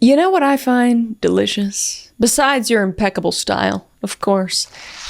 You know what I find delicious? Besides your impeccable style, of course.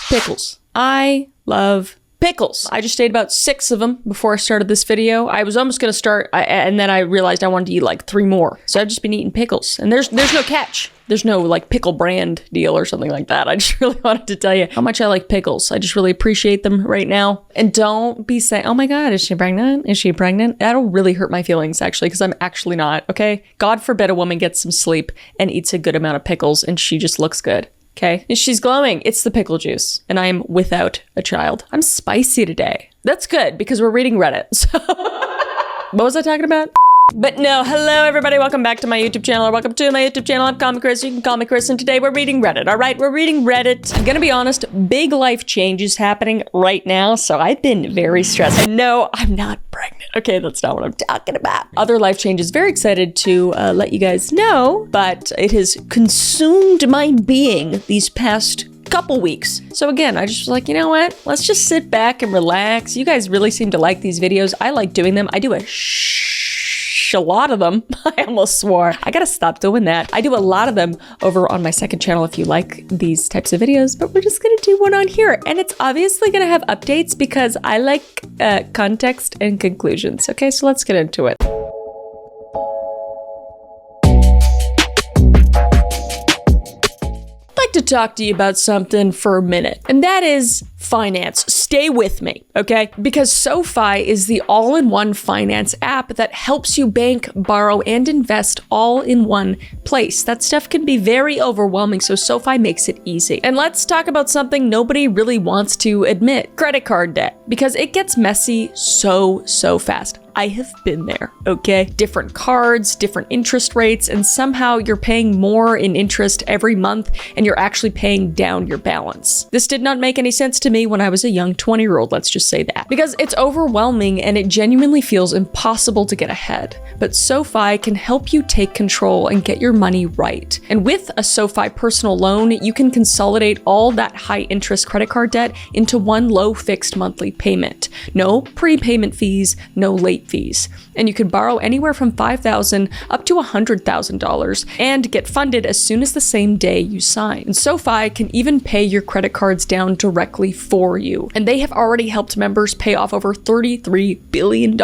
Pickles. I love pickles. I just ate about 6 of them before I started this video. I was almost going to start, and then I realized I wanted to eat like 3 more. So I've just been eating pickles. And there's no catch. There's no like pickle brand deal or something like that. I just really wanted to tell you how much I like pickles. I just really appreciate them right now. And don't be saying, oh my God, is she pregnant? Is she pregnant? That'll really hurt my feelings actually, because I'm actually not, okay? God forbid a woman gets some sleep and eats a good amount of pickles and she just looks good. Okay, and she's glowing. It's the pickle juice, and I am without a child. I'm spicy today. That's good because we're reading Reddit. So, what was I talking about? But no, hello everybody, welcome back to my YouTube channel, or welcome to my YouTube channel. I'm Comic Chris, you can call me Chris, and today we're reading Reddit, all right? We're reading Reddit. I'm gonna be honest, big life changes happening right now, so I've been very stressed. And no, I'm not pregnant. Okay, that's not what I'm talking about. Other life changes, very excited to let you guys know, but it has consumed my being these past couple weeks. So again, I just was like, you know what? Let's just sit back and relax. You guys really seem to like these videos. I like doing them. I do a lot of them. I almost swore. I gotta stop doing that. I do a lot of them over on my second channel if you like these types of videos, but we're just gonna do one on here. And it's obviously gonna have updates because I like context and conclusions. Okay, so let's get into it. To talk to you about something for a minute, and that is finance. Stay with me, okay? Because SoFi is the all-in-one finance app that helps you bank, borrow, and invest all in one place. That stuff can be very overwhelming, so SoFi makes it easy. And let's talk about something nobody really wants to admit: credit card debt, because it gets messy so fast. I have been there, okay? Different cards, different interest rates, and somehow you're paying more in interest every month and you're actually paying down your balance. This did not make any sense to me when I was a young 20-year-old, let's just say that. Because it's overwhelming and it genuinely feels impossible to get ahead. But SoFi can help you take control and get your money right. And with a SoFi personal loan, you can consolidate all that high interest credit card debt into one low fixed monthly payment. No prepayment fees, no late fees. And you can borrow anywhere from $5,000 up to $100,000 and get funded as soon as the same day you sign. And SoFi can even pay your credit cards down directly for you. And they have already helped members pay off over $33 billion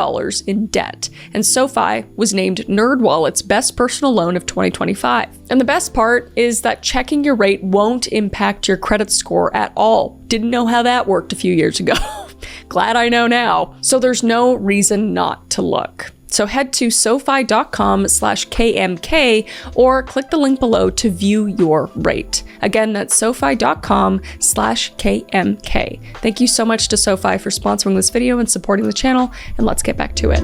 in debt. And SoFi was named NerdWallet's best personal loan of 2025. And the best part is that checking your rate won't impact your credit score at all. Didn't know how that worked a few years ago. Glad I know now. So there's no reason not to look. So head to SoFi.com/KMK or click the link below to view your rate. Again, that's SoFi.com/KMK. Thank you so much to SoFi for sponsoring this video and supporting the channel, and let's get back to it.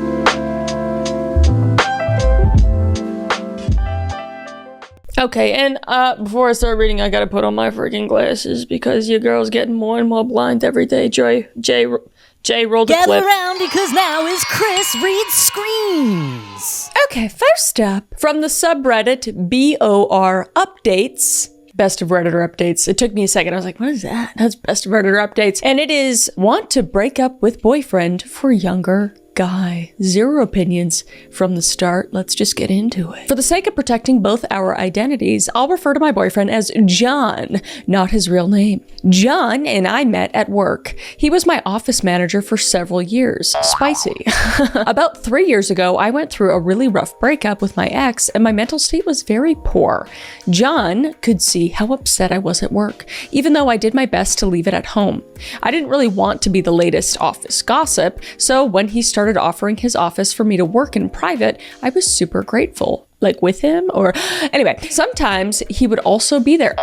Okay, and before I start reading, I gotta put on my freaking glasses because your girl's getting more and more blind every day. Jay, roll the clip. Gather around because now is Chris Reads Screens. Okay, first up, from the subreddit BOR Updates. Best of Redditor updates. It took me a second. I was like, what is that? That's best of Redditor updates. And it is want to break up with boyfriend for younger guy. 0 opinions from the start. Let's just get into it. For the sake of protecting both our identities, I'll refer to my boyfriend as John, not his real name. John and I met at work. He was my office manager for several years. Spicy. About 3 years ago, I went through a really rough breakup with my ex and my mental state was very poor. John could see how upset I was at work, even though I did my best to leave it at home. I didn't really want to be the latest office gossip, so when he started offering his office for me to work in private, I was super grateful. Like with him or anyway, sometimes he would also be there,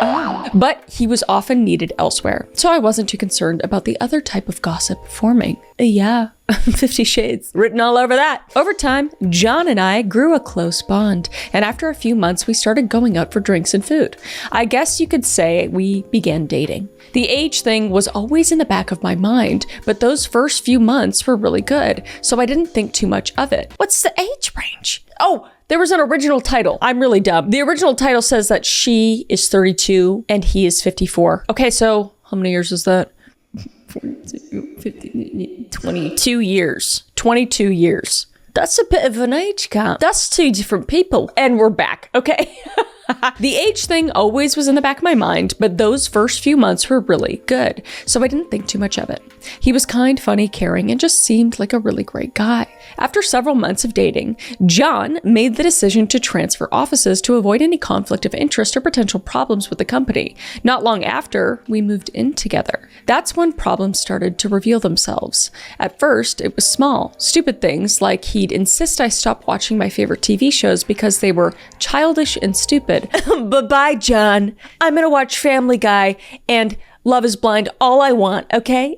but he was often needed elsewhere. So I wasn't too concerned about the other type of gossip forming. Yeah, 50 Shades written all over that. Over time, John and I grew a close bond. And after a few months, we started going out for drinks and food. I guess you could say we began dating. The age thing was always in the back of my mind, but those first few months were really good. So I didn't think too much of it. What's the age range? Oh, there was an original title. I'm really dumb. The original title says that she is 32 and he is 54. Okay, so how many years is that? 22 years. 22 years. That's a bit of an age gap. That's 2 different people. And we're back, okay? The age thing always was in the back of my mind, but those first few months were really good, so I didn't think too much of it. He was kind, funny, caring, and just seemed like a really great guy. After several months of dating, John made the decision to transfer offices to avoid any conflict of interest or potential problems with the company. Not long after, we moved in together. That's when problems started to reveal themselves. At first, it was small, stupid things like he'd insist I stop watching my favorite TV shows because they were childish and stupid. Bye-bye, John. I'm gonna watch Family Guy and Love is Blind all I want, okay?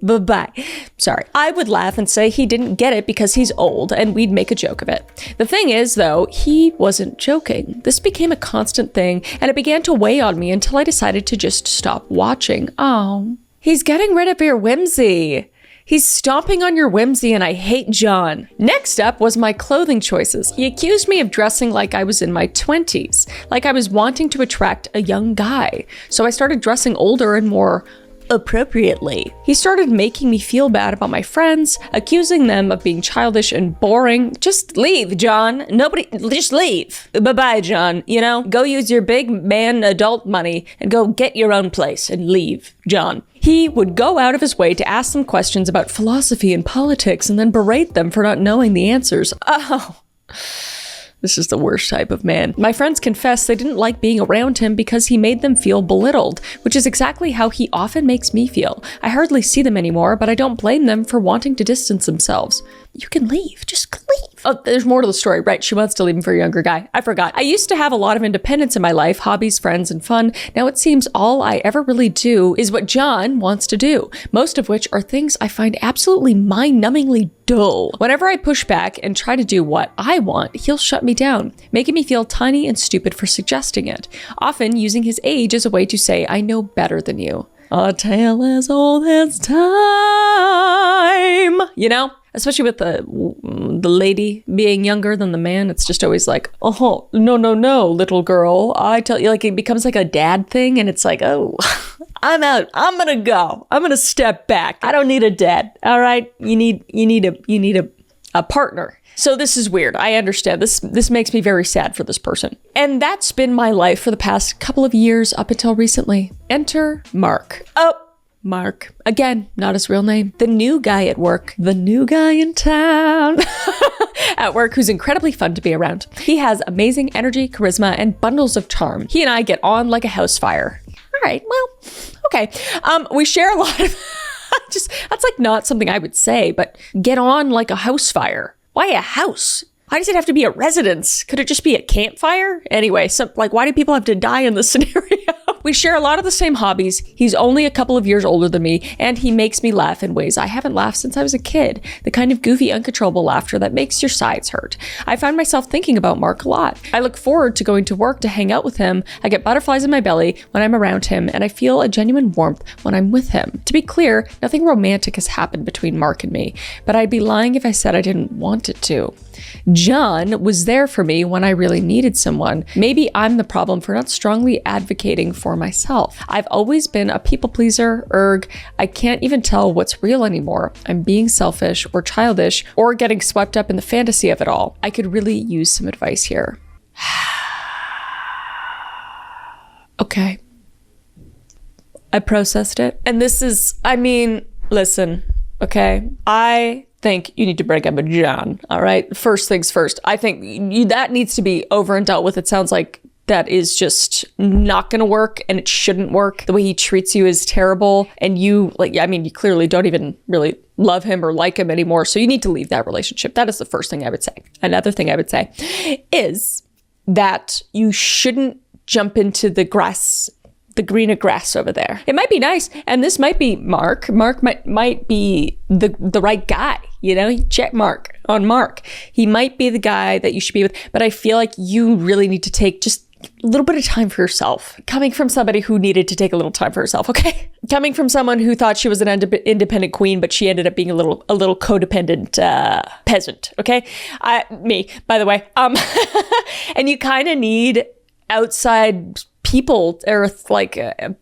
Bye-bye. Sorry. I would laugh and say he didn't get it because he's old, and we'd make a joke of it. The thing is, though, he wasn't joking. This became a constant thing, and it began to weigh on me until I decided to just stop watching. Oh, he's getting rid of your whimsy. He's stomping on your whimsy, and I hate John. Next up was my clothing choices. He accused me of dressing like I was in my 20s, like I was wanting to attract a young guy. So I started dressing older and more appropriately. He started making me feel bad about my friends, accusing them of being childish and boring. Just leave, John. Just leave. Bye-bye, John. You know, go use your big man adult money and go get your own place and leave, John. He would go out of his way to ask them questions about philosophy and politics and then berate them for not knowing the answers. Oh, this is the worst type of man. My friends confessed they didn't like being around him because he made them feel belittled, which is exactly how he often makes me feel. I hardly see them anymore, but I don't blame them for wanting to distance themselves. You can leave. Just leave. Oh, there's more to the story. Right, she wants to leave him for a younger guy. I forgot. I used to have a lot of independence in my life, hobbies, friends, and fun. Now it seems all I ever really do is what John wants to do, most of which are things I find absolutely mind-numbingly dull. Whenever I push back and try to do what I want, he'll shut me down, making me feel tiny and stupid for suggesting it, often using his age as a way to say, I know better than you. A tale as old as time. You know? Especially with the lady being younger than the man, it's just always like, oh, no, little girl. I tell you, like, it becomes like a dad thing, and it's like, oh, I'm out. I'm gonna go. I'm gonna step back. I don't need a dad. All right, you need a partner. So this is weird. I understand. This makes me very sad for this person. And that's been my life for the past couple of years up until recently. Enter Mark. Oh. Mark. Again, not his real name. The new guy at work. The new guy in town. At work, who's incredibly fun to be around. He has amazing energy, charisma, and bundles of charm. He and I get on like a house fire. All right, well, okay. We share a lot of... that's like not something I would say, but get on like a house fire. Why a house? Why does it have to be a residence? Could it just be a campfire? Anyway, why do people have to die in this scenario? We share a lot of the same hobbies. He's only a couple of years older than me, and he makes me laugh in ways I haven't laughed since I was a kid. The kind of goofy, uncontrollable laughter that makes your sides hurt. I find myself thinking about Mark a lot. I look forward to going to work to hang out with him. I get butterflies in my belly when I'm around him, and I feel a genuine warmth when I'm with him. To be clear, nothing romantic has happened between Mark and me, but I'd be lying if I said I didn't want it to. John was there for me when I really needed someone. Maybe I'm the problem for not strongly advocating for myself. I've always been a people pleaser. I can't even tell what's real anymore. I'm being selfish or childish or getting swept up in the fantasy of it all. I could really use some advice here. Okay. I processed it. And listen, okay? I think you need to break up with John, all right? First things first. I think that needs to be over and dealt with. It sounds like that is just not gonna work, and it shouldn't work. The way he treats you is terrible, and you clearly don't even really love him or like him anymore, so you need to leave that relationship. That is the first thing I would say. Another thing I would say is that you shouldn't jump into the greener grass over there. It might be nice, and this might be Mark. Mark might be the right guy, you know? Check mark on Mark. He might be the guy that you should be with, but I feel like you really need to take just a little bit of time for yourself. Coming from somebody who needed to take a little time for herself, okay? Coming from someone who thought she was an independent queen, but she ended up being a little codependent peasant, okay? Me, by the way. And you kind of need outside people, or like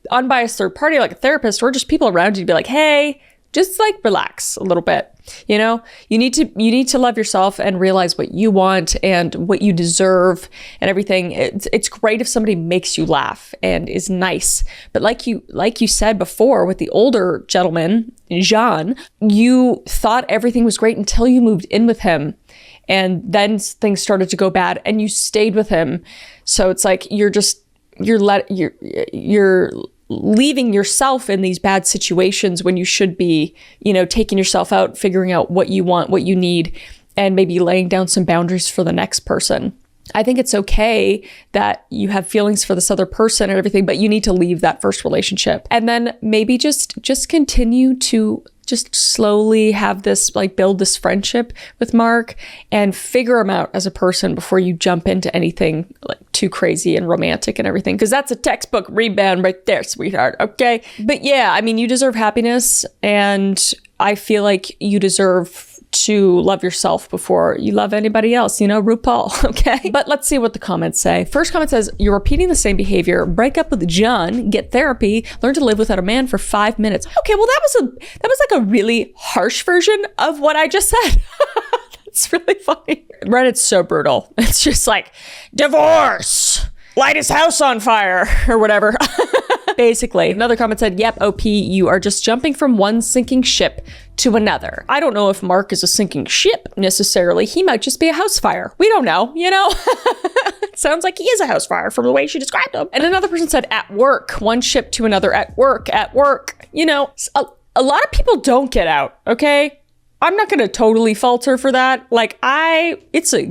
unbiased third party, like a therapist, or just people around you to be like, hey, just like relax a little bit. You know, you need to love yourself and realize what you want and what you deserve and everything. It's great if somebody makes you laugh and is nice. But like you said before with the older gentleman, Jean, you thought everything was great until you moved in with him. And then things started to go bad and you stayed with him. So it's like you're leaving yourself in these bad situations when you should be, you know, taking yourself out, figuring out what you want, what you need, and maybe laying down some boundaries for the next person. I think it's okay that you have feelings for this other person and everything, but you need to leave that first relationship. And then maybe just continue to just slowly have this, like, build this friendship with Mark and figure him out as a person before you jump into anything like too crazy and romantic and everything. Because that's a textbook rebound right there, sweetheart. Okay. But yeah, I mean, you deserve happiness, and I feel like you deserve to love yourself before you love anybody else, you know, RuPaul, okay? But let's see what the comments say. First comment says, you're repeating the same behavior. Break up with John, get therapy, learn to live without a man for 5 minutes. Okay, well, that was like a really harsh version of what I just said. It's really funny. Reddit's so brutal. It's just like, divorce, light his house on fire, or whatever. Basically, another comment said, yep, OP, you are just jumping from one sinking ship to another. I don't know if Mark is a sinking ship necessarily. He might just be a house fire. We don't know, you know? It sounds like he is a house fire from the way she described him. And another person said, at work, one ship to another, at work. You know, a lot of people don't get out, okay? I'm not gonna totally fault her for that. Like, it's a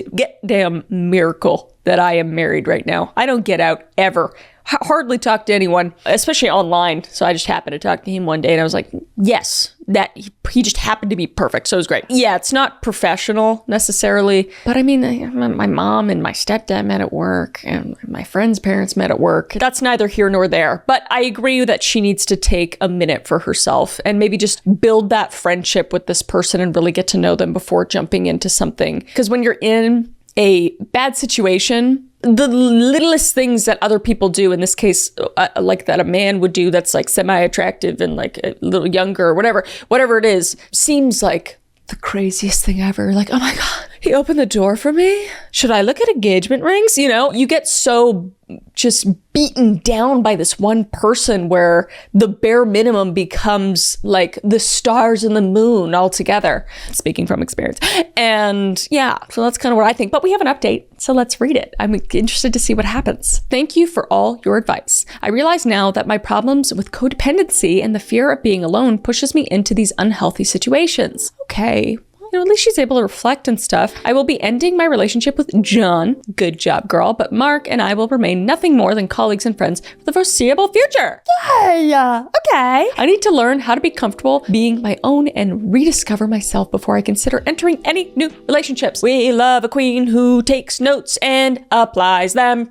goddamn miracle that I am married right now. I don't get out ever. Hardly talk to anyone, especially online. So I just happened to talk to him one day and I was like, yes, that he just happened to be perfect. So it was great. Yeah, it's not professional necessarily, but I mean, my mom and my stepdad met at work and my friend's parents met at work. That's neither here nor there, but I agree that she needs to take a minute for herself and maybe just build that friendship with this person and really get to know them before jumping into something. Because when you're in a bad situation, the littlest things that other people do, in this case, like that a man would do that's like semi-attractive and like a little younger or whatever it is, seems like the craziest thing ever. Like, oh my God, he opened the door for me? Should I look at engagement rings? You know, you get so just beaten down by this one person where the bare minimum becomes like the stars and the moon all together. Speaking from experience. And yeah, so that's kind of what I think. But we have an update, so let's read it. I'm interested to see what happens. Thank you for all your advice. I realize now that my problems with codependency and the fear of being alone pushes me into these unhealthy situations. Okay. You know, at least she's able to reflect and stuff. I will be ending my relationship with John. Good job, girl. But Mark and I will remain nothing more than colleagues and friends for the foreseeable future. Yay! Okay. I need to learn how to be comfortable being my own and rediscover myself before I consider entering any new relationships. We love a queen who takes notes and applies them.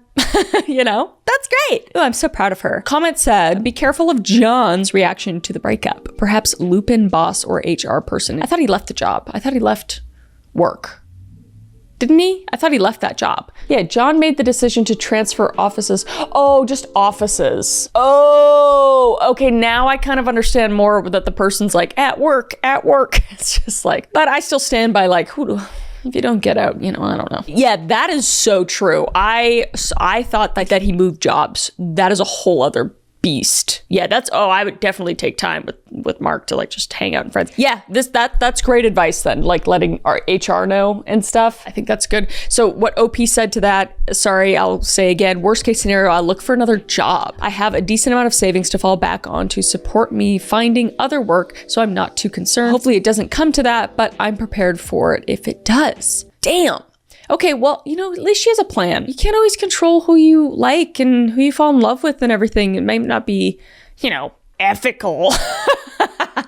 You know, that's great. Oh, I'm so proud of her. Comment said, be careful of John's reaction to the breakup. Perhaps loop in boss or HR person. I thought he left the job. I thought he left work. Didn't he? I thought he left that job. Yeah, John made the decision to transfer offices. Oh, just offices. Oh, okay. Now I kind of understand more that the person's like at work. It's just like, but I still stand by like, if you don't get out, you know, I don't know. Yeah, that is so true. I thought that he moved jobs. That is a whole other beast. Yeah, I would definitely take time with Mark to like just hang out and friends. Yeah, that's great advice then, like letting our HR know and stuff. I think that's good. So what OP said to that, sorry, I'll say again, worst case scenario, I'll look for another job. I have a decent amount of savings to fall back on to support me finding other work, so I'm not too concerned. Hopefully it doesn't come to that, but I'm prepared for it if it does. Damn. Okay, well, you know, at least she has a plan. You can't always control who you like and who you fall in love with and everything. It might not be, you know, ethical.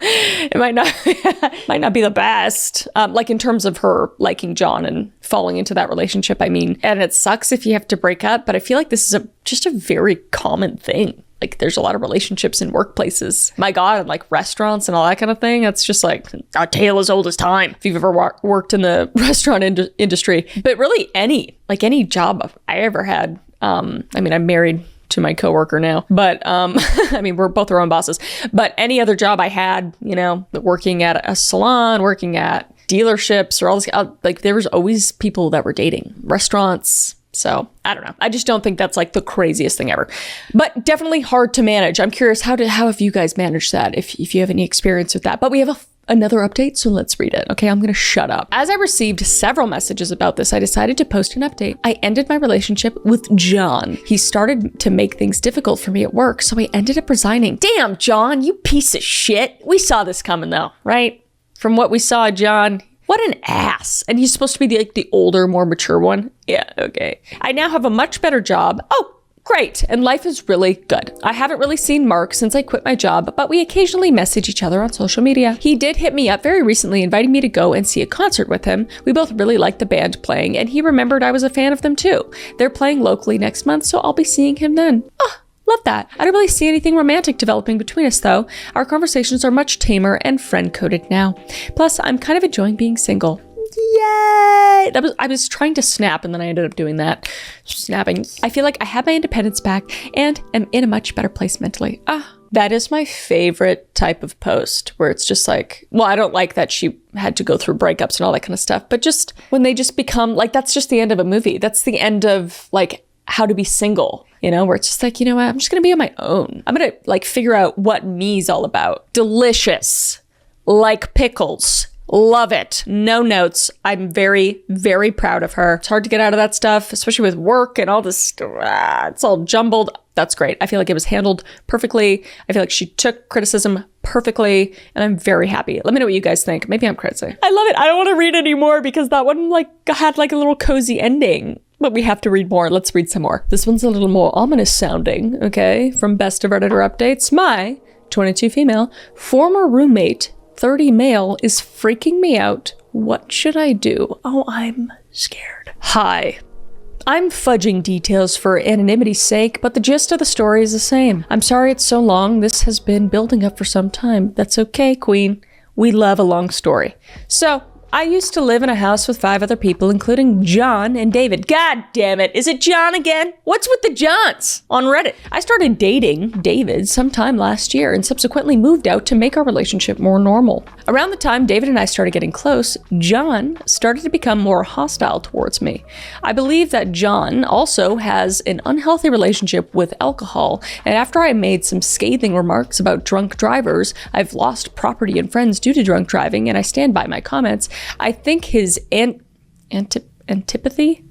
It might not be the best, like in terms of her liking John and falling into that relationship, I mean. And it sucks if you have to break up, but I feel like this is just a very common thing. Like there's a lot of relationships in workplaces. My God, and like restaurants and all that kind of thing. It's just like a tale as old as time. If you've ever worked in the restaurant industry, but really any job I ever had. I mean, I'm married to my coworker now. But I mean, we're both our own bosses. But any other job I had, you know, working at a salon, working at dealerships or all this, like there was always people that were dating, restaurants. So I don't know. I just don't think that's like the craziest thing ever, but definitely hard to manage. I'm curious, how have you guys managed that? If you have any experience with that, but we have another update. So let's read it. Okay. I'm going to shut up. As I received several messages about this, I decided to post an update. I ended my relationship with John. He started to make things difficult for me at work. So I ended up resigning. Damn, John, you piece of shit. We saw this coming though, right? From what we saw, John, what an ass. And he's supposed to be the older, more mature one. Yeah, okay. I now have a much better job. Oh, great. And life is really good. I haven't really seen Mark since I quit my job, but we occasionally message each other on social media. He did hit me up very recently, inviting me to go and see a concert with him. We both really liked the band playing, and he remembered I was a fan of them too. They're playing locally next month, so I'll be seeing him then. Oh, love that. I don't really see anything romantic developing between us though. Our conversations are much tamer and friend-coded now. Plus, I'm kind of enjoying being single. Yay! I was trying to snap and then I ended up doing that. Snapping. I feel like I have my independence back and am in a much better place mentally. That is my favorite type of post where it's just like, well, I don't like that she had to go through breakups and all that kind of stuff, but just when they just become like, that's just the end of a movie. That's the end of like how to be single, you know, where it's just like, you know what, I'm just going to be on my own. I'm going to like figure out what me's all about. Delicious. Like pickles. Love it. No notes. I'm very, very proud of her. It's hard to get out of that stuff, especially with work and all this. It's all jumbled. That's great. I feel like it was handled perfectly. I feel like she took criticism perfectly, and I'm very happy. Let me know what you guys think. Maybe I'm crazy. I love it. I don't want to read anymore because that one like had like a little cozy ending. But we have to read more. Let's read some more. This one's a little more ominous sounding, okay? From Best of Redditor Updates. My 22 female former roommate 30 male is freaking me out. What should I do? Oh, I'm scared. Hi. I'm fudging details for anonymity's sake, but the gist of the story is the same. I'm sorry it's so long. This has been building up for some time. That's okay, Queen. We love a long story. So, I used to live in a house with 5 other people, including John and David. God damn it. Is it John again? What's with the Johns on Reddit? I started dating David sometime last year and subsequently moved out to make our relationship more normal. Around the time David and I started getting close, John started to become more hostile towards me. I believe that John also has an unhealthy relationship with alcohol, and after I made some scathing remarks about drunk drivers, I've lost property and friends due to drunk driving, and I stand by my comments. I think his antipathy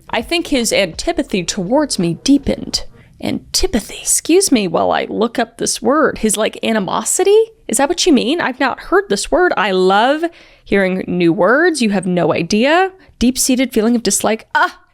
towards me deepened. Antipathy. Excuse me while I look up this word. His like animosity? Is that what you mean? I've not heard this word. I love hearing new words. You have no idea. Deep-seated feeling of dislike.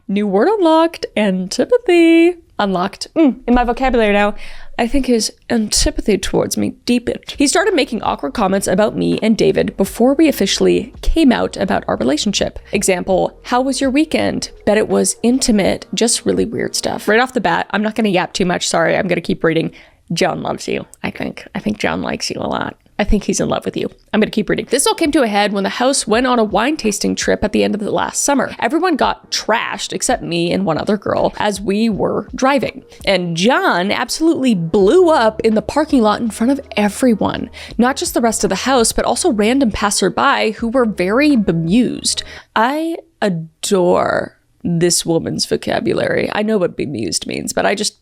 New word unlocked. Antipathy. Unlocked. In my vocabulary now. I think his antipathy towards me deepened. He started making awkward comments about me and David before we officially came out about our relationship. Example, how was your weekend? Bet it was intimate, just really weird stuff. Right off the bat, I'm not gonna yap too much, sorry, I'm gonna keep reading. John loves you, I think. I think John likes you a lot. I think he's in love with you. I'm gonna keep reading. This all came to a head when the house went on a wine tasting trip at the end of the last summer. Everyone got trashed except me and one other girl as we were driving. And John absolutely blew up in the parking lot in front of everyone. Not just the rest of the house, but also random passerby who were very bemused. I adore this woman's vocabulary. I know what bemused means, but I just...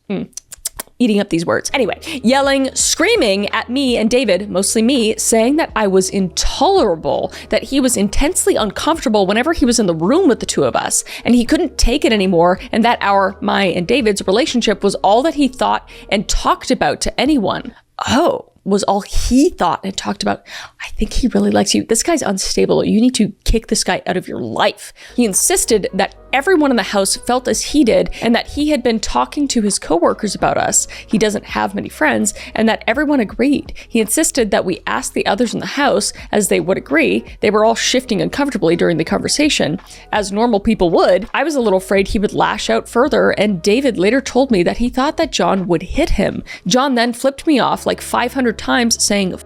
eating up these words. Anyway, yelling, screaming at me and David, mostly me, saying that I was intolerable, that he was intensely uncomfortable whenever he was in the room with the two of us, and he couldn't take it anymore, and that my and David's relationship was all that he thought and talked about to anyone. Oh, was all he thought and talked about. I think he really likes you. This guy's unstable. You need to kick this guy out of your life. He insisted that everyone in the house felt as he did and that he had been talking to his coworkers about us. He doesn't have many friends, and that everyone agreed. He insisted that we ask the others in the house, as they would agree. They were all shifting uncomfortably during the conversation, as normal people would. I was a little afraid he would lash out further, and David later told me that he thought that John would hit him. John then flipped me off like 500 times, saying, "F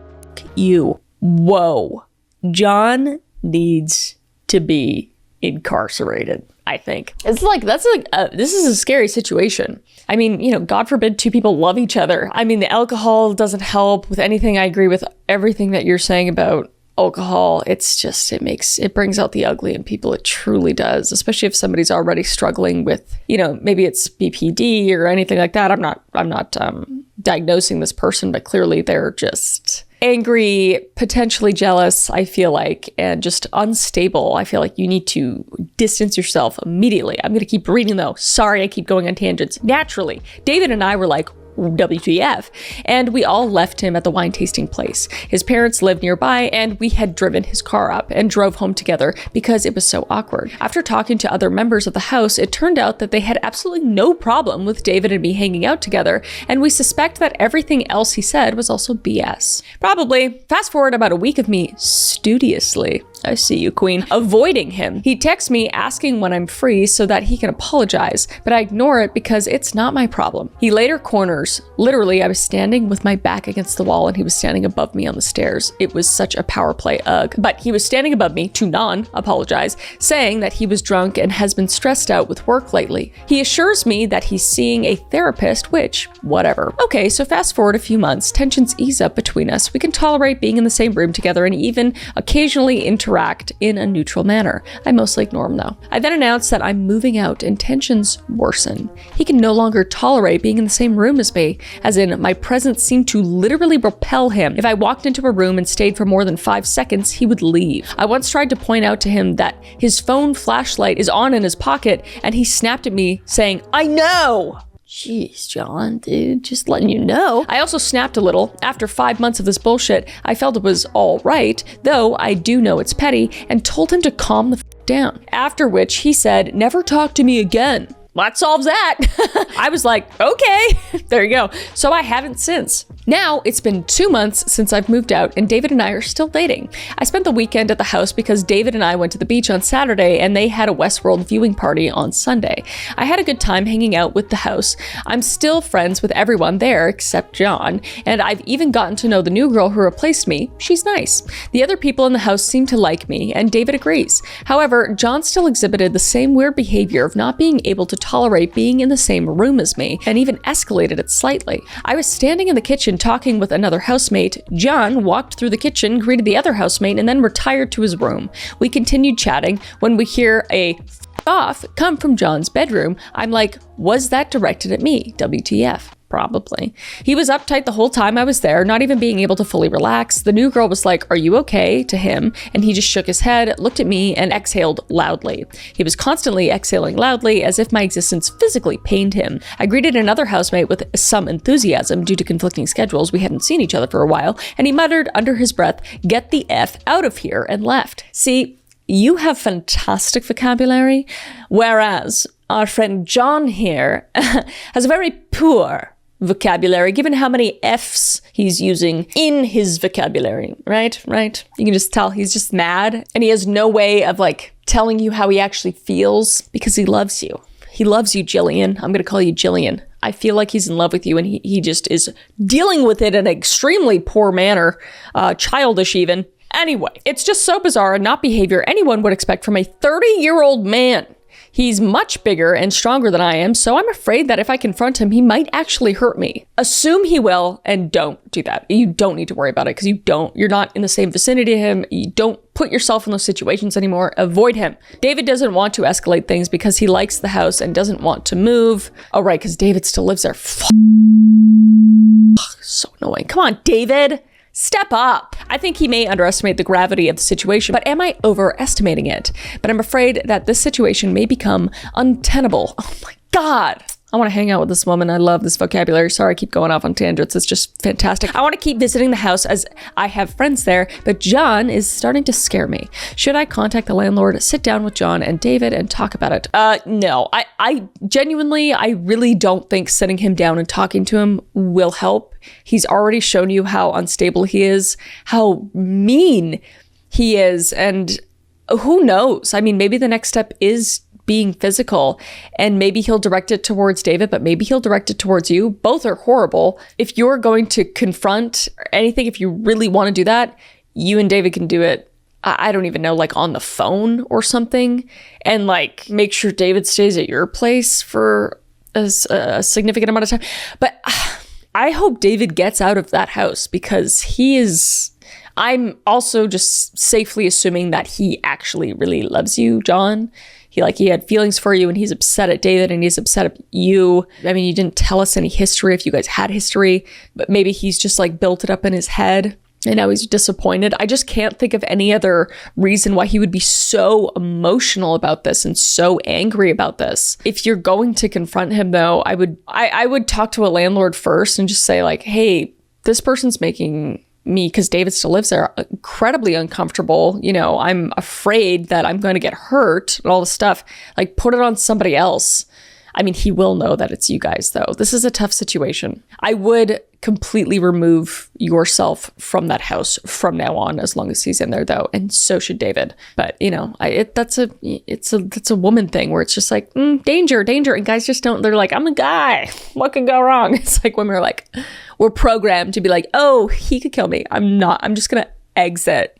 you." Whoa. John needs to be incarcerated, I think. It's like, this is a scary situation. I mean, God forbid two people love each other. I mean, the alcohol doesn't help with anything. I agree with everything that you're saying about alcohol. It's just, it brings out the ugly in people. It truly does, especially if somebody's already struggling with, maybe it's BPD or anything like that. I'm not diagnosing this person, but clearly they're just angry, potentially jealous, I feel like, and just unstable. I feel like you need to distance yourself immediately. I'm going to keep reading though. Sorry, I keep going on tangents. Naturally, David and I were like, WTF, and we all left him at the wine tasting place. His parents lived nearby, and we had driven his car up and drove home together because it was so awkward. After talking to other members of the house, it turned out that they had absolutely no problem with David and me hanging out together, and we suspect that everything else he said was also BS. Probably. Fast forward about a week of me studiously, I see you, queen, avoiding him. He texts me asking when I'm free so that he can apologize, but I ignore it because it's not my problem. He later corners. Literally, I was standing with my back against the wall and he was standing above me on the stairs. It was such a power play, ugh. But he was standing above me to non-apologize, saying that he was drunk and has been stressed out with work lately. He assures me that he's seeing a therapist, which, whatever. Okay, so fast forward a few months, tensions ease up between us. We can tolerate being in the same room together and even occasionally interact in a neutral manner. I mostly ignore him though. I then announce that I'm moving out and tensions worsen. He can no longer tolerate being in the same room as me, as in my presence seemed to literally repel him. If I walked into a room and stayed for more than 5 seconds, he would leave. I once tried to point out to him that his phone flashlight is on in his pocket, and he snapped at me saying, "I know!" Jeez, John, dude, just letting you know. I also snapped a little. After 5 months of this bullshit, I felt it was all right, though I do know it's petty, and told him to calm the f down. After which he said, "Never talk to me again." Well, that solves that. I was like, okay, there you go. So I haven't since. Now, it's been 2 months since I've moved out and David and I are still dating. I spent the weekend at the house because David and I went to the beach on Saturday and they had a Westworld viewing party on Sunday. I had a good time hanging out with the house. I'm still friends with everyone there except John, and I've even gotten to know the new girl who replaced me. She's nice. The other people in the house seem to like me, and David agrees. However, John still exhibited the same weird behavior of not being able to tolerate being in the same room as me, and even escalated it slightly. I was standing in the kitchen talking with another housemate. John walked through the kitchen, greeted the other housemate, and then retired to his room. We continued chatting when we hear a "f off" come from John's bedroom. I'm like, was that directed at me? WTF. Probably. He was uptight the whole time I was there, not even being able to fully relax. The new girl was like, "Are you okay?" to him, and he just shook his head, looked at me, and exhaled loudly. He was constantly exhaling loudly as if my existence physically pained him. I greeted another housemate with some enthusiasm due to conflicting schedules. We hadn't seen each other for a while, and he muttered under his breath, "Get the F out of here," and left. See, you have fantastic vocabulary, whereas our friend John here has a very poor vocabulary, given how many F's he's using in his vocabulary, right? You can just tell he's just mad, and he has no way of telling you how he actually feels because he loves you. He loves you, Jillian. I'm going to call you Jillian. I feel like he's in love with you, and he just is dealing with it in an extremely poor manner, childish even. Anyway, it's just so bizarre and not behavior anyone would expect from a 30-year-old man. He's much bigger and stronger than I am, so I'm afraid that if I confront him, he might actually hurt me. Assume he will, and don't do that. You don't need to worry about it because you're not in the same vicinity to him. You don't put yourself in those situations anymore. Avoid him. David doesn't want to escalate things because he likes the house and doesn't want to move. Oh, right, because David still lives there. So annoying. Come on, David. Step up. I think he may underestimate the gravity of the situation, but am I overestimating it? But I'm afraid that this situation may become untenable. Oh my God. I want to hang out with this woman. I love this vocabulary. Sorry, I keep going off on tangents. It's just fantastic. I want to keep visiting the house as I have friends there, but John is starting to scare me. Should I contact the landlord, sit down with John and David and talk about it? No. I genuinely, I really don't think sitting him down and talking to him will help. He's already shown you how unstable he is, how mean he is, and who knows? I mean, maybe the next step is being physical, and maybe he'll direct it towards David, but maybe he'll direct it towards you. Both are horrible. If you're going to confront anything, if you really want to do that, you and David can do it I don't even know, like on the phone or something, and like make sure David stays at your place for a significant amount of time. But I hope David gets out of that house, because I'm also just safely assuming that he actually really loves you, John. He had feelings for you, and he's upset at David, and he's upset at you. I mean, you didn't tell us any history, if you guys had history, but maybe he's just like built it up in his head and now he's disappointed. I just can't think of any other reason why he would be so emotional about this and so angry about this. If you're going to confront him though, I would talk to a landlord first and just say like, hey, this person's making me, because David still lives there, incredibly uncomfortable. I'm afraid that I'm going to get hurt and all this stuff. Like, put it on somebody else. I mean, he will know that it's you guys, though. This is a tough situation. I would completely remove yourself from that house from now on, as long as he's in there, though, and so should David. But that's a woman thing where it's just like danger, and guys just don't. They're like, I'm a guy. What could go wrong? It's like women are like, we're programmed to be like, oh, he could kill me. I'm not. I'm just gonna exit.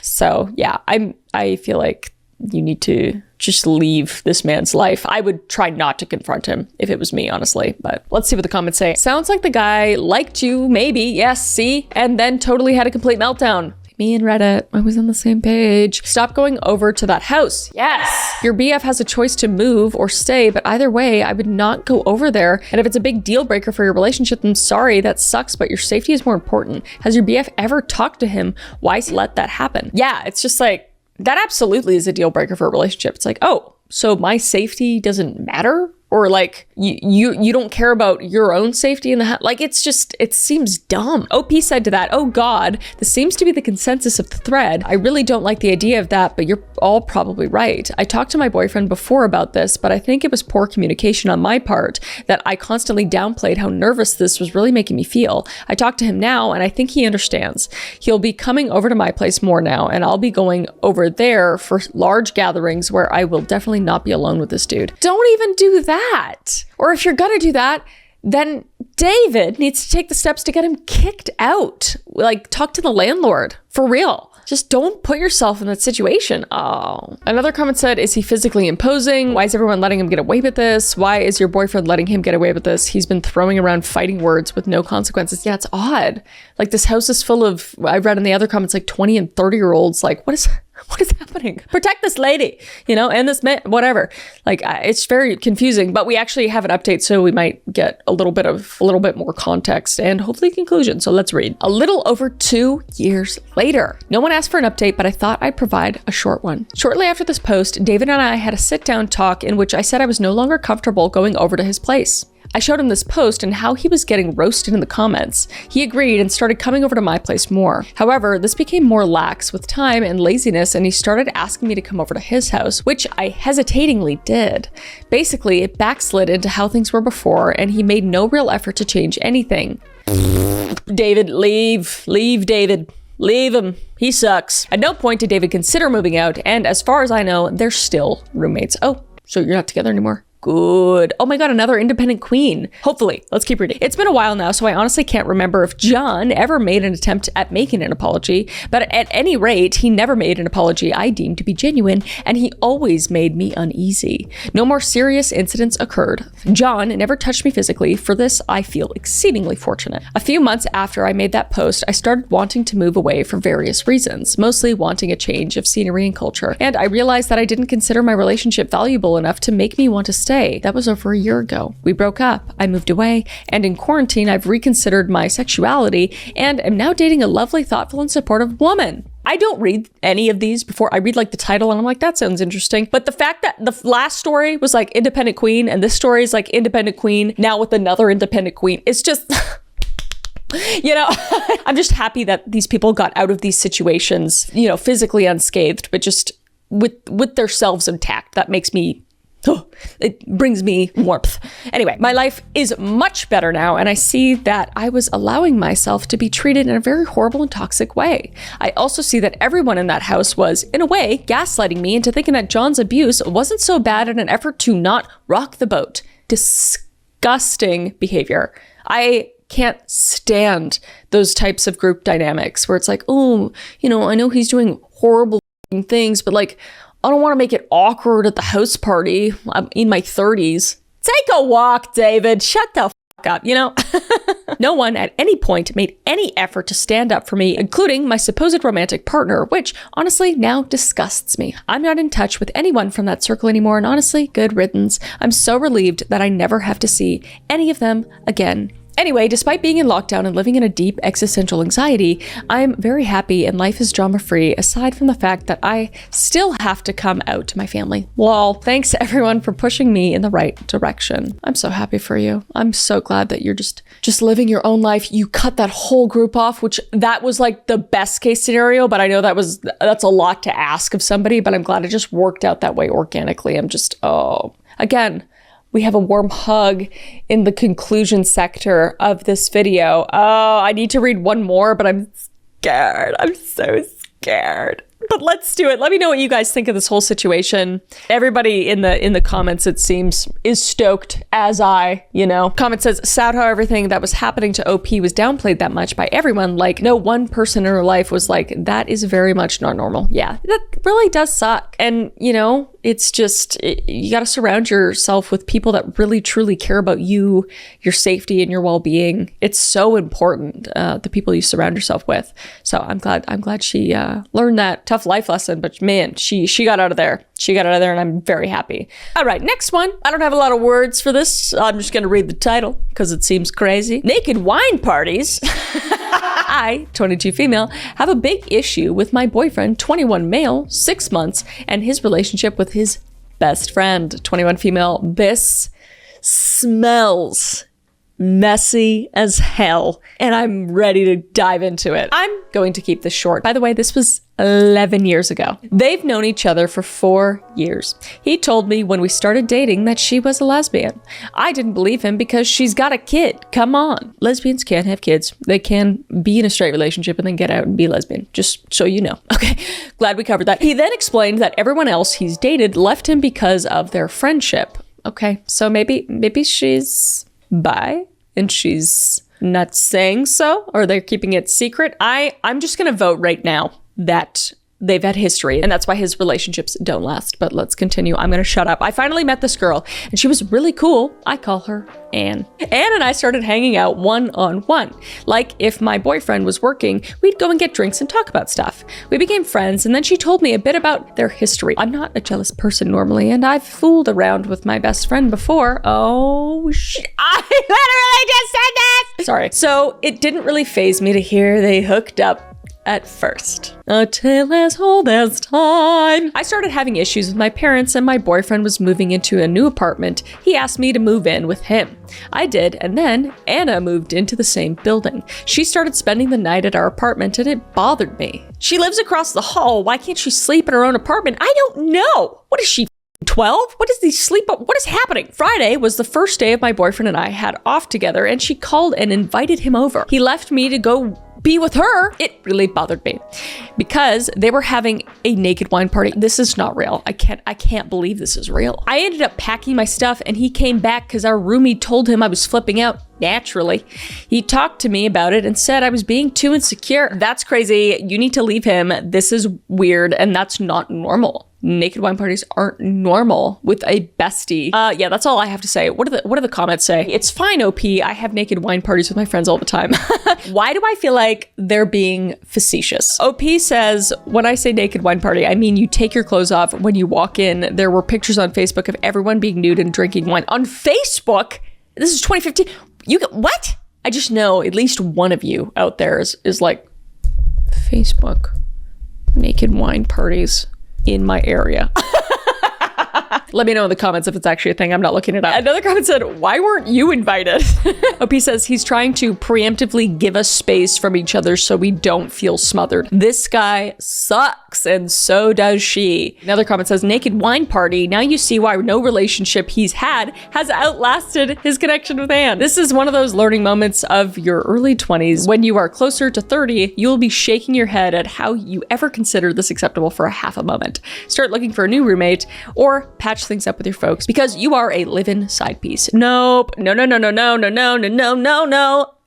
So yeah, I feel like you need to just leave this man's life. I would try not to confront him if it was me, honestly. But let's see what the comments say. Sounds like the guy liked you, maybe. Yes, see? And then totally had a complete meltdown. Me and Reddit, I was on the same page. Stop going over to that house. Yes. Your BF has a choice to move or stay, but either way, I would not go over there. And if it's a big deal breaker for your relationship, then sorry, that sucks, but your safety is more important. Has your BF ever talked to him? Why let that happen? Yeah, it's just like, that absolutely is a deal breaker for a relationship. It's like, oh, so my safety doesn't matter? Or like you don't care about your own safety in the house? Like, it seems dumb. OP said to that, oh God, this seems to be the consensus of the thread. I really don't like the idea of that, but you're all probably right. I talked to my boyfriend before about this, but I think it was poor communication on my part that I constantly downplayed how nervous this was really making me feel. I talked to him now and I think he understands. He'll be coming over to my place more now, and I'll be going over there for large gatherings where I will definitely not be alone with this dude. Don't even do that. Or if you're gonna do that, then David needs to take the steps to get him kicked out. Like, talk to the landlord for real. Just don't put yourself in that situation. Oh. Another comment said, is he physically imposing? Why is everyone letting him get away with this? Why is your boyfriend letting him get away with this? He's been throwing around fighting words with no consequences. Yeah, it's odd. Like, this house is full of, I read in the other comments, like 20 and 30-year-olds. Like, what is happening? Protect this lady, and this man, whatever. Like, it's very confusing, but we actually have an update, so we might get a little bit more context and hopefully conclusion. So let's read. A little over 2 years later. No one asked for an update, but I thought I'd provide a short one. Shortly after this post, David and I had a sit-down talk in which I said I was no longer comfortable going over to his place. I showed him this post and how he was getting roasted in the comments. He agreed and started coming over to my place more. However, this became more lax with time and laziness, and he started asking me to come over to his house, which I hesitatingly did. Basically, it backslid into how things were before, and he made no real effort to change anything. David, leave David. Leave him. He sucks. At no point did David consider moving out, and as far as I know, they're still roommates. Oh, so you're not together anymore? Good. Oh my God, another independent queen. Hopefully. Let's keep reading. It's been a while now, so I honestly can't remember if John ever made an attempt at making an apology, but at any rate, he never made an apology I deemed to be genuine, and he always made me uneasy. No more serious incidents occurred. John never touched me physically. For this, I feel exceedingly fortunate. A few months after I made that post, I started wanting to move away for various reasons, mostly wanting a change of scenery and culture, and I realized that I didn't consider my relationship valuable enough to make me want to stay. That was over a year ago. We broke up, I moved away, and in quarantine, I've reconsidered my sexuality and am now dating a lovely, thoughtful, and supportive woman. I don't read any of these before. I read like the title and I'm like, that sounds interesting. But the fact that the last story was like independent queen and this story is like independent queen now with another independent queen, it's just... I'm just happy that these people got out of these situations, physically unscathed, but just with their selves intact. That makes me... it brings me warmth. Anyway, my life is much better now, and I see that I was allowing myself to be treated in a very horrible and toxic way. I also see that everyone in that house was, in a way, gaslighting me into thinking that John's abuse wasn't so bad in an effort to not rock the boat. Disgusting behavior. I can't stand those types of group dynamics where it's like, oh, you know, I know he's doing horrible things, but like, I don't want to make it awkward at the house party. I'm in my 30s. Take a walk, David. Shut the fuck up, you know? No one at any point made any effort to stand up for me, including my supposed romantic partner, which honestly now disgusts me. I'm not in touch with anyone from that circle anymore, and honestly, good riddance. I'm so relieved that I never have to see any of them again. Anyway, despite being in lockdown and living in a deep existential anxiety, I'm very happy and life is drama-free, aside from the fact that I still have to come out to my family. Well, thanks everyone for pushing me in the right direction. I'm so happy for you. I'm so glad that you're just living your own life. You cut that whole group off, which that was like the best case scenario, but I know that's a lot to ask of somebody, but I'm glad it just worked out that way organically. I'm just, again, we have a warm hug in the conclusion sector of this video. Oh, I need to read one more, but I'm scared. I'm so scared. But let's do it. Let me know what you guys think of this whole situation. Everybody in the comments, it seems, is stoked, as I, you know. Comment says, sad how everything that was happening to OP was downplayed that much by everyone. Like, no one person in her life was like, that is very much not normal. Yeah, that really does suck. And, you know, it's just, you got to surround yourself with people that really, truly care about you, your safety, and your well-being. It's so important, the people you surround yourself with. So I'm glad she learned that tough life lesson, but man, she got out of there. She got out of there, and I'm very happy. All right, next one. I don't have a lot of words for this. I'm just going to read the title because it seems crazy. Naked wine parties. I, 22 female, have a big issue with my boyfriend, 21 male, 6 months, and his relationship with his best friend, 21 female. This smells messy as hell, and I'm ready to dive into it. I'm going to keep this short. By the way, this was 11 years ago. They've known each other for 4 years. He told me when we started dating that she was a lesbian. I didn't believe him because she's got a kid. Come on. Lesbians can't have kids. They can be in a straight relationship and then get out and be lesbian. Just so you know. Okay, glad we covered that. He then explained that everyone else he's dated left him because of their friendship. Okay, so maybe she's bi and she's not saying so, or they're keeping it secret. I'm just gonna vote right now that they've had history, and that's why his relationships don't last. But let's continue. I'm gonna shut up. I finally met this girl, and she was really cool. I call her Anne. Anne and I started hanging out one-on-one. Like, if my boyfriend was working, we'd go and get drinks and talk about stuff. We became friends, and then she told me a bit about their history. I'm not a jealous person normally, and I've fooled around with my best friend before. Oh, shit. I literally just said this! Sorry. So, it didn't really faze me to hear they hooked up at first. A tale as old as time. I started having issues with my parents, and my boyfriend was moving into a new apartment. He asked me to move in with him. I did, and then Anna moved into the same building. She started spending the night at our apartment, and it bothered me. She lives across the hall. Why can't she sleep in her own apartment? I don't know. What is she, 12? What is the sleep? What is happening? Friday was the first day of my boyfriend and I had off together, and she called and invited him over. He left me to go be with her. It really bothered me because they were having a naked wine party. This is not real. I can't believe this is real. I ended up packing my stuff, and he came back because our roomie told him I was flipping out. Naturally, he talked to me about it and said I was being too insecure. That's crazy. You need to leave him. This is weird, and that's not normal. Naked wine parties aren't normal with a bestie. Yeah, that's all I have to say. What do the comments say? It's fine, OP. I have naked wine parties with my friends all the time. Why do I feel like they're being facetious? OP says, when I say naked wine party, I mean you take your clothes off when you walk in. There were pictures on Facebook of everyone being nude and drinking wine. On Facebook? This is 2015. You get what? I just know at least one of you out there is like, Facebook, naked wine parties in my area. Let me know in the comments if it's actually a thing. I'm not looking it up. Another comment said, why weren't you invited? OP says he's trying to preemptively give us space from each other so we don't feel smothered. This guy sucks, and so does she. Another comment says, naked wine party. Now you see why no relationship he's had has outlasted his connection with Anne. This is one of those learning moments of your early 20s. When you are closer to 30, you'll be shaking your head at how you ever considered this acceptable for a half a moment. Start looking for a new roommate or patch things up with your folks because you are a live-in side piece. Nope. No.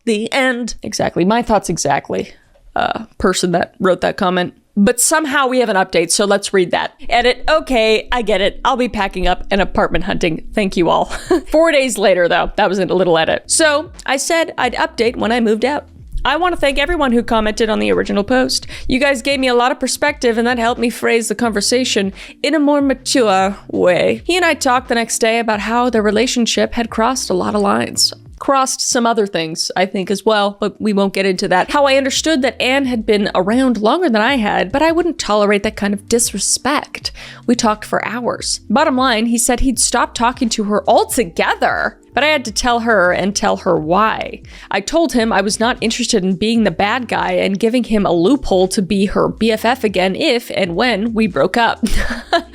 The end. Exactly. My thoughts exactly. Person that wrote that comment. But somehow we have an update, so let's read that. Edit. Okay, I get it. I'll be packing up and apartment hunting. Thank you all. 4 days later, though. That was a little edit. So I said I'd update when I moved out. I want to thank everyone who commented on the original post. You guys gave me a lot of perspective, and that helped me phrase the conversation in a more mature way. He and I talked the next day about how their relationship had crossed a lot of lines. Crossed some other things, I think, as well, but we won't get into that. How I understood that Anne had been around longer than I had, but I wouldn't tolerate that kind of disrespect. We talked for hours. Bottom line, he said he'd stop talking to her altogether, but I had to tell her and tell her why. I told him I was not interested in being the bad guy and giving him a loophole to be her BFF again if and when we broke up.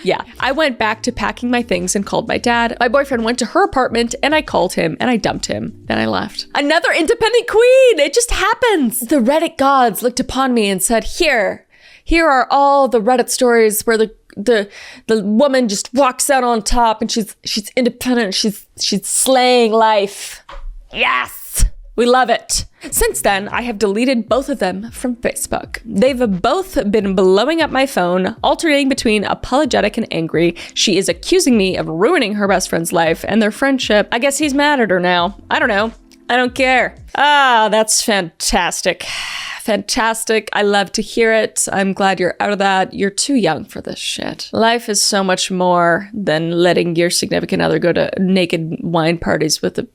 Yeah, I went back to packing my things and called my dad. My boyfriend went to her apartment and I called him and I dumped him. Then I left. Another independent queen! It just happens! The Reddit gods looked upon me and said, here are all the Reddit stories where the woman just walks out on top and she's independent, she's slaying life. Yes! We love it. Since then, I have deleted both of them from Facebook. They've both been blowing up my phone, alternating between apologetic and angry. She is accusing me of ruining her best friend's life and their friendship. I guess he's mad at her now. I don't know. I don't care. Ah, that's fantastic. Fantastic. I love to hear it. I'm glad you're out of that. You're too young for this shit. Life is so much more than letting your significant other go to naked wine parties with a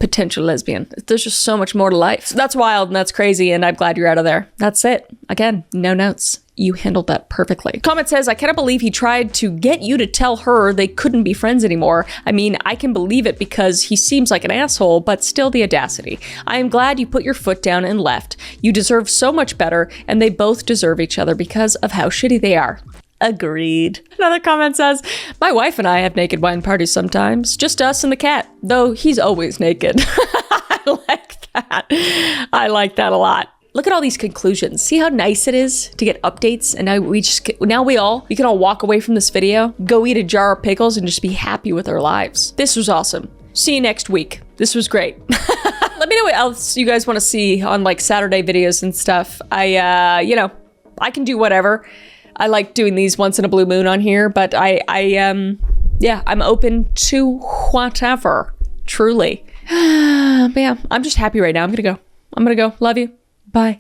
potential lesbian. There's just so much more to life. So that's wild and that's crazy, and I'm glad you're out of there. That's it. Again, no notes. You handled that perfectly. Comment says, I cannot believe he tried to get you to tell her they couldn't be friends anymore. I mean, I can believe it because he seems like an asshole, but still the audacity. I am glad you put your foot down and left. You deserve so much better, and they both deserve each other because of how shitty they are. Agreed. Another comment says, my wife and I have naked wine parties sometimes, just us and the cat, though he's always naked. I like that. I like that a lot. Look at all these conclusions. See how nice it is to get updates, and now we can all walk away from this video, go eat a jar of pickles, and just be happy with our lives. This was awesome. See you next week. This was great. Let me know what else you guys want to see on like Saturday videos and stuff. I can do whatever. I like doing these once in a blue moon on here, but I'm open to whatever, truly. But yeah, I'm just happy right now. I'm gonna go. Love you. Bye.